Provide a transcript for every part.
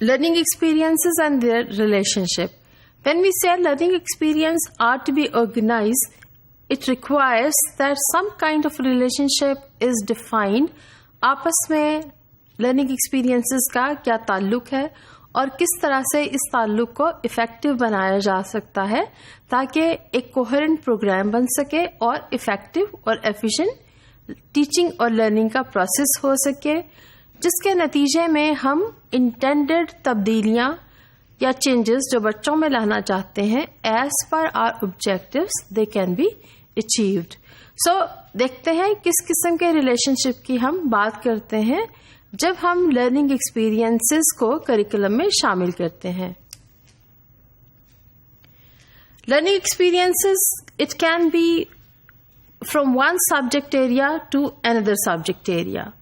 learning experiences and their relationship. When we say learning experience are to be organized, it requires that some kind of relationship is defined. आपस में learning experiences का क्या ताल्लुक है और किस तरह से इस ताल्लुक को इफेक्टिव बनाया जा सकता है ताकि एक कोहेरेंट प्रोग्राम बन सके और इफेक्टिव और एफिशिएंट टीचिंग और लर्निंग का प्रोसेस हो सके, जिसके नतीजे में हम इंटेंडेड तब्दीलियां या चेंजेस जो बच्चों में लाना चाहते हैं as per our objectives they can be achieved. So देखते हैं किस किस्म के रिलेशनशिप की हम बात करते हैं जब हम लर्निंग एक्सपीरियंसेस को करिकुलम में शामिल करते हैं. Learning experiences it can be from one subject area to another subject area.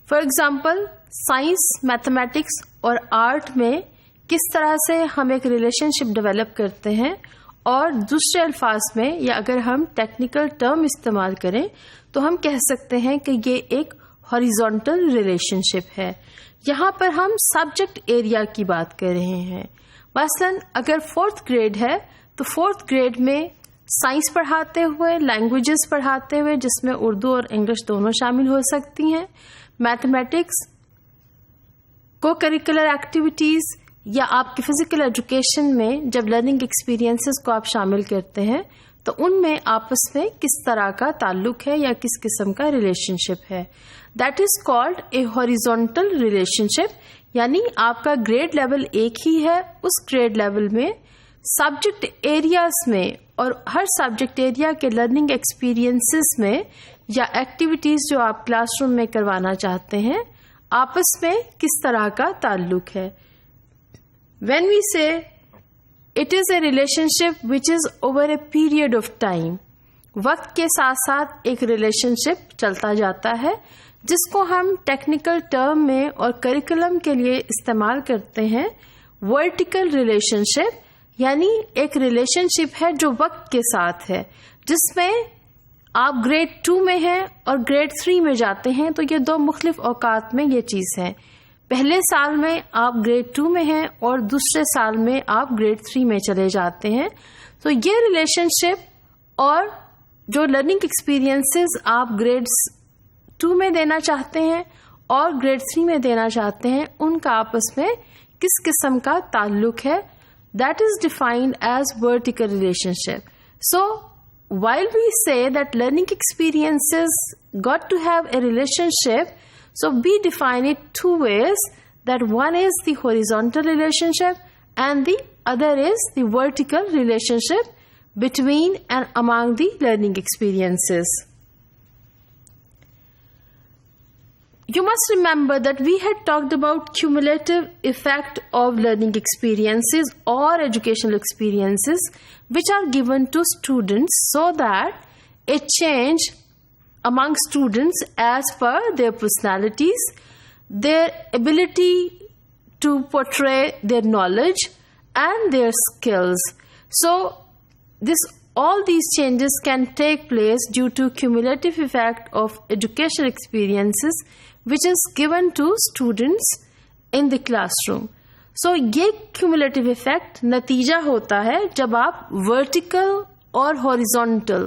For example science, mathematics और आर्ट में किस तरह से हम एक रिलेशनशिप डेवलप करते हैं, और दूसरे अल्फाज में या अगर हम टेक्निकल टर्म इस्तेमाल करें तो हम कह सकते हैं कि ये एक हॉरिजॉन्टल रिलेशनशिप है. यहाँ पर हम सब्जेक्ट एरिया की बात कर रहे हैं. मसलन अगर 4th ग्रेड है तो 4th ग्रेड में साइंस पढ़ाते हुए, लैंग्वेजेस पढ़ाते हुए जिसमें उर्दू और इंग्लिश दोनों शामिल हो सकती हैं, मैथमेटिक्स, को करिकुलर एक्टिविटीज या आपकी फिजिकल एजुकेशन में जब लर्निंग एक्सपीरियंसेस को आप शामिल करते हैं तो उनमें आपस में किस तरह का ताल्लुक है या किस किस्म का रिलेशनशिप है. That is called a horizontal relationship. यानी आपका ग्रेड लेवल एक ही है, उस ग्रेड लेवल में सब्जेक्ट एरियाज में और हर सब्जेक्ट एरिया के लर्निंग एक्सपीरियंसेस में या एक्टिविटीज जो आप क्लासरूम में करवाना चाहते हैं आपस में किस तरह का ताल्लुक है. When we say it is a relationship which is over a period of time, वक्त के साथ साथ एक रिलेशनशिप चलता जाता है जिसको हम टेक्निकल टर्म में और करिकुलम के लिए इस्तेमाल करते हैं वर्टिकल रिलेशनशिप. यानी एक रिलेशनशिप है जो वक्त के साथ है, जिसमें आप ग्रेड 2 में हैं और ग्रेड 3 में जाते हैं तो ये दो मुख्तलिफ औकात में ये चीज़ है. पहले साल में आप ग्रेड 2 में हैं और दूसरे साल में आप ग्रेड 3 में चले जाते हैं. तो ये रिलेशनशिप और जो लर्निंग एक्सपीरियंसेस आप ग्रेड्स 2 में देना चाहते हैं और ग्रेड 3 में देना चाहते हैं उनका आपस में किस किस्म का ताल्लुक है, that is defined as vertical relationship. So while we say that learning experiences got to have a relationship, so we define it two ways, that one is the horizontal relationship and the other is the vertical relationship between and among the learning experiences. You must remember that we had talked about cumulative effect of learning experiences or educational experiences which are given to students so that a change among students as per their personalities, their ability to portray their knowledge and their skills. So all these changes can take place due to cumulative effect of educational experiences which is given to students in the classroom. So ये cumulative effect नतीजा होता है जब आप vertical और horizontal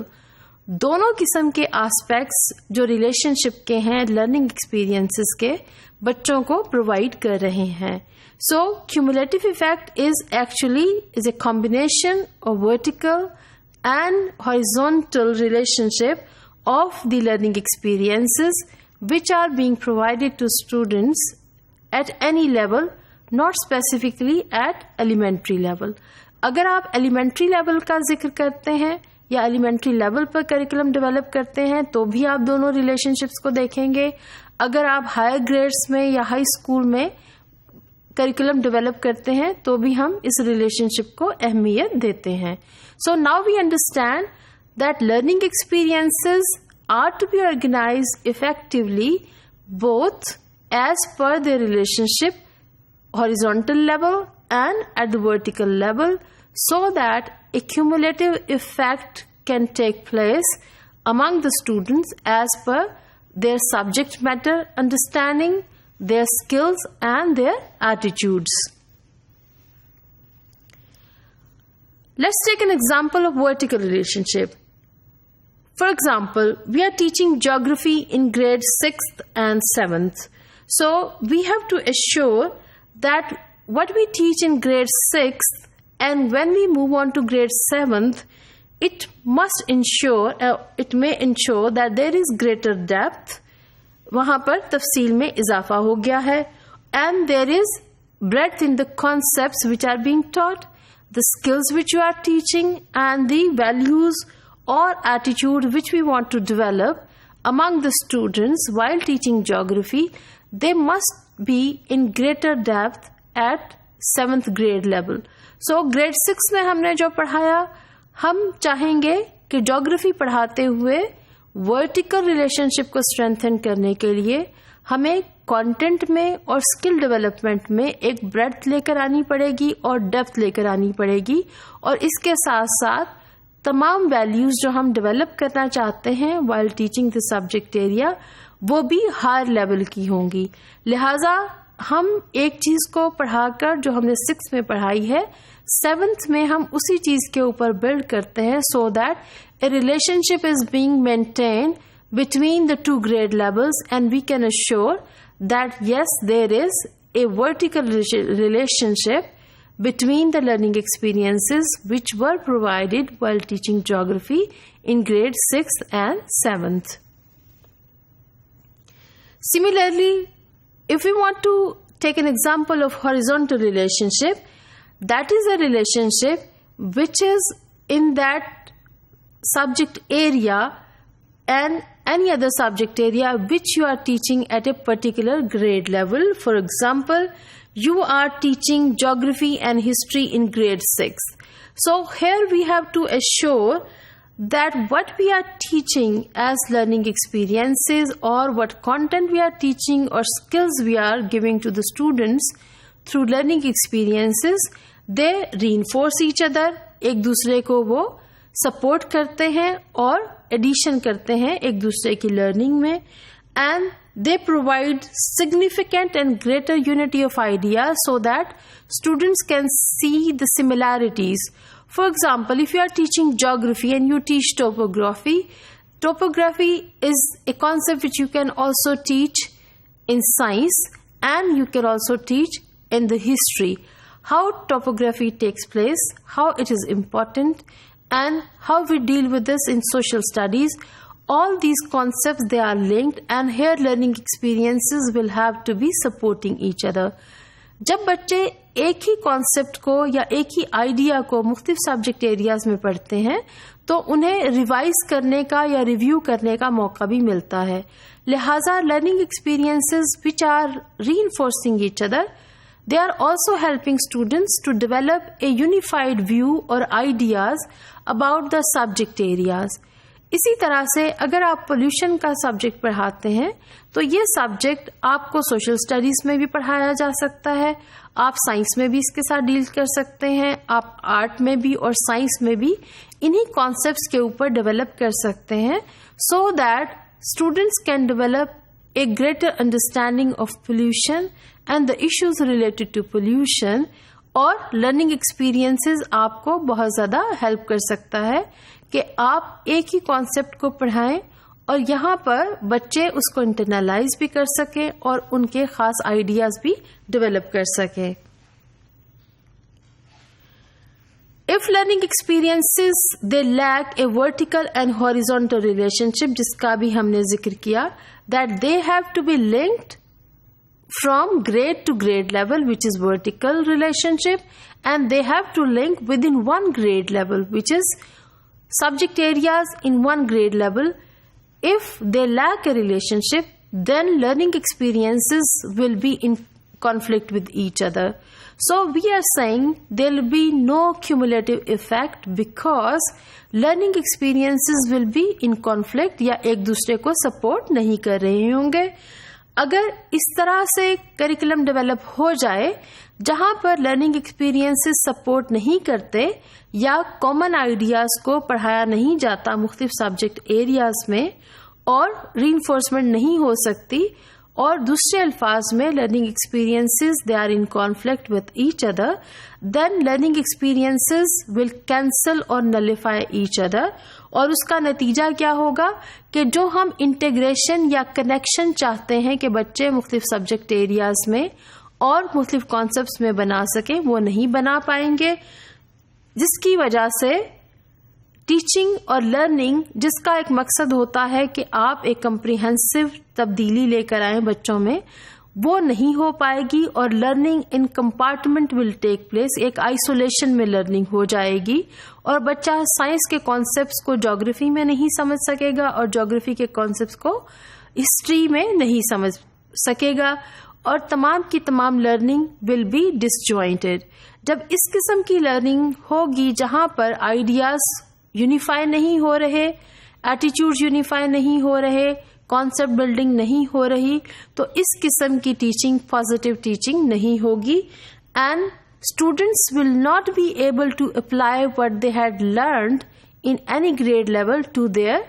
दोनों किस्म के aspects जो relationship के हैं learning experiences के बच्चों को provide कर रहे हैं. So cumulative effect is a combination of vertical and horizontal relationship of the learning experiences which are being provided to students at any level, not specifically at elementary level. अगर आप elementary level का जिक्र करते हैं या elementary level पर curriculum develop करते हैं तो भी आप दोनों relationships को देखेंगे. अगर आप higher grades में या high school में curriculum develop करते हैं तो भी हम इस relationship को अहमियत देते हैं. So now we understand that learning experiences are to be organized effectively both as per their relationship horizontal level and at the vertical level so that a cumulative effect can take place among the students as per their subject matter understanding, their skills and their attitudes. Let's take an example of vertical relationship. For example, we are teaching geography in grade 6th and 7th. So we have to assure that what we teach in grade 6th and when we move on to grade 7th, it may ensure that there is greater depth. वहाँ पर तफसील में इजाफा हो गया है. And there is breadth in the concepts which are being taught, the skills which you are teaching, and the values or attitude which we want to develop among the students while teaching geography. They must be in greater depth at 7th grade level. So grade 6 में हमने जो पढ़ाया, हम चाहेंगे कि geography पढ़ाते हुए vertical relationship को स्ट्रेंथन करने के लिए हमें कंटेंट में और स्किल डेवलपमेंट में एक ब्रेड्थ लेकर आनी पड़ेगी और डेप्थ लेकर आनी पड़ेगी. और इसके साथ साथ तमाम वैल्यूज जो हम डेवलप करना चाहते हैं while teaching the subject area, वो भी हायर लेवल की होंगी. लिहाजा हम एक चीज को पढ़ाकर जो हमने 6th में पढ़ाई है, 7th में हम उसी चीज के ऊपर बिल्ड करते हैं, so that A relationship is being maintained between the two grade levels, and we can assure that yes, there is a vertical relationship between the learning experiences which were provided while teaching geography in grade 6th and 7th. Similarly, if we want to take an example of horizontal relationship, that is a relationship which is in that subject area and any other subject area which you are teaching at a particular grade level. For example, you are teaching geography and history in grade 6. So here we have to assure that what we are teaching as learning experiences or what content we are teaching or skills we are giving to the students through learning experiences, they reinforce each other. एक दूसरे को वो support करते हैं और addition करते हैं एक दूसरे की लर्निंग में, and they provide significant and greater unity of ideas so that students can see the similarities. For example, if you are teaching geography and you teach topography, topography is a concept which you can also teach in science, and you can also teach in the history how topography takes place, how it is important, and how we deal with this in social studies. All these concepts, they are linked, and here learning experiences will have to be supporting each other. जब बच्चे एक ही concept को या एक ही idea को मुख्तलिफ subject areas में पढ़ते हैं तो उन्हें रिवाइज करने का या रिव्यू करने का मौका भी मिलता है. लिहाजा learning experiences which are reinforcing each other, they are also helping students to develop a unified view or ideas about the subject areas. इसी तरह से अगर आप पोल्यूशन का सब्जेक्ट पढ़ाते हैं तो ये सब्जेक्ट आपको सोशल स्टडीज में भी पढ़ाया जा सकता है, आप साइंस में भी इसके साथ डील कर सकते हैं, आप आर्ट में भी और साइंस में भी इन्हीं कॉन्सेप्ट्स के ऊपर डेवलप कर सकते हैं, सो that students can develop a greater understanding of pollution and the issues related to pollution. और learning experiences आपको बहुत ज़्यादा help कर सकता है कि आप एक ही concept को पढ़ाएं और यहाँ पर बच्चे उसको internalize भी कर सकें और उनके खास ideas भी develop कर सकें. If learning experiences they lack a vertical and horizontal relationship, जिसका भी हमने जिक्र किया, that they have to be linked from grade to grade level, which is vertical relationship, and they have to link within one grade level, which is subject areas in one grade level. If they lack a relationship, then learning experiences will be in conflict with each other. So we are saying there will be no cumulative effect because learning experiences will be in conflict या एक दूसरे को support नहीं कर रहे होंगे. अगर इस तरह से करिकुलम डेवलप हो जाए जहां पर लर्निंग एक्सपीरियंसेस सपोर्ट नहीं करते या कॉमन आइडियाज को पढ़ाया नहीं जाता मुख्तलिफ सब्जेक्ट एरियाज में और रीइंफोर्समेंट नहीं हो सकती और दूसरे अल्फाज में learning experiences they are in conflict with each other, then learning experiences will cancel और नलिफाई ईच अदर। और उसका नतीजा क्या होगा कि जो हम इंटीग्रेशन या कनेक्शन चाहते हैं कि बच्चे मुख्तलिफ सब्जेक्ट एरियाज में और मुख्तलिफ कॉन्सेप्ट्स में बना सकें, वो नहीं बना पाएंगे, जिसकी वजह से टीचिंग और लर्निंग, जिसका एक मकसद होता है कि आप एक कम्प्रिहेंसिव तब्दीली लेकर आए बच्चों में, वो नहीं हो पाएगी और learning in compartment will take place. एक आइसोलेशन में लर्निंग हो जाएगी और बच्चा साइंस के कॉन्सेप्ट्स को ज्योग्राफी में नहीं समझ सकेगा और ज्योग्राफी के कॉन्सेप्ट्स को हिस्ट्री में नहीं समझ सकेगा और तमाम की तमाम लर्निंग विल बी डिसजॉइंटेड। जब इस किस्म की लर्निंग होगी जहां पर आइडियाज यूनिफाई नहीं हो रहे, एटीट्यूड्स यूनिफाई नहीं हो रहे, कॉन्सेप्ट बिल्डिंग नहीं हो रही, तो इस किस्म की टीचिंग पॉजिटिव टीचिंग नहीं होगी and students will not be able to apply what they had learned in any grade level to their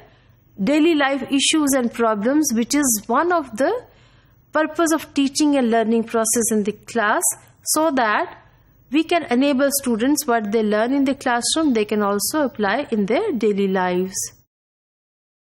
daily life issues and problems, which is one of the purpose of teaching and learning process in the class, so that we can enable students what they learn in the classroom, they can also apply in their daily lives.